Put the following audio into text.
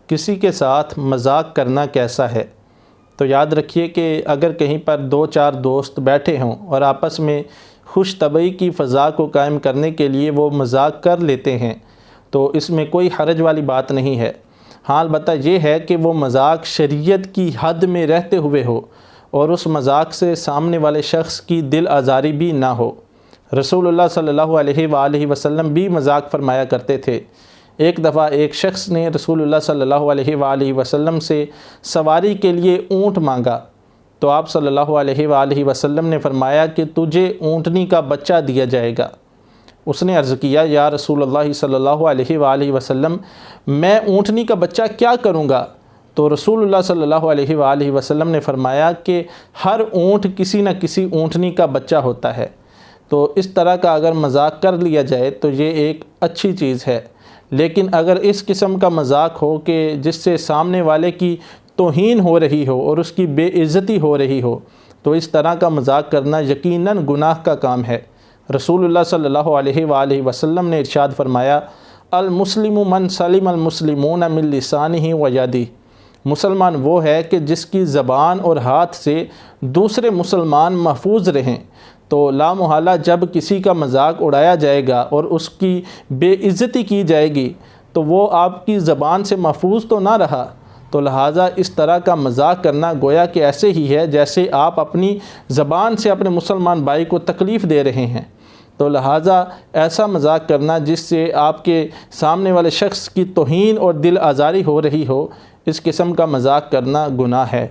کسی کے ساتھ مذاق کرنا کیسا ہے؟ تو یاد رکھیے کہ اگر کہیں پر 2-4 دوست بیٹھے ہوں اور آپس میں خوش طبعی کی فضا کو قائم کرنے کے لیے وہ مذاق کر لیتے ہیں تو اس میں کوئی حرج والی بات نہیں ہے۔ ہاں البتہ یہ ہے کہ وہ مذاق شریعت کی حد میں رہتے ہوئے ہو اور اس مذاق سے سامنے والے شخص کی دل آزاری بھی نہ ہو۔ رسول اللہ صلی اللہ علیہ وآلہ وسلم بھی مذاق فرمایا کرتے تھے۔ ایک دفعہ ایک شخص نے رسول اللہ صلی اللہ علیہ وآلہ وسلم سے سواری کے لیے اونٹ مانگا تو آپ صلی اللہ علیہ وآلہ وسلم نے فرمایا کہ تجھے اونٹنی کا بچہ دیا جائے گا۔ اس نے عرض کیا یا رسول اللہ صلی اللہ علیہ وآلہ وسلم میں اونٹنی کا بچہ کیا کروں گا؟ تو رسول اللہ صلی اللہ علیہ وآلہ وسلم نے فرمایا کہ ہر اونٹ کسی نہ کسی اونٹنی کا بچہ ہوتا ہے۔ تو اس طرح کا اگر مذاق کر لیا جائے تو یہ ایک اچھی چیز ہے، لیکن اگر اس قسم کا مذاق ہو کہ جس سے سامنے والے کی توہین ہو رہی ہو اور اس کی بے عزتی ہو رہی ہو تو اس طرح کا مذاق کرنا یقیناً گناہ کا کام ہے۔ رسول اللہ صلی اللہ علیہ وآلہ وسلم نے ارشاد فرمایا المسلم من سلم المسلمون من لسانہ و یدہ، مسلمان وہ ہے کہ جس کی زبان اور ہاتھ سے دوسرے مسلمان محفوظ رہیں۔ تو لا محالہ جب کسی کا مذاق اڑایا جائے گا اور اس کی بے عزتی کی جائے گی تو وہ آپ کی زبان سے محفوظ تو نہ رہا، تو لہٰذا اس طرح کا مذاق کرنا گویا کہ ایسے ہی ہے جیسے آپ اپنی زبان سے اپنے مسلمان بھائی کو تکلیف دے رہے ہیں۔ تو لہٰذا ایسا مذاق کرنا جس سے آپ کے سامنے والے شخص کی توہین اور دل آزاری ہو رہی ہو، اس قسم کا مذاق کرنا گناہ ہے۔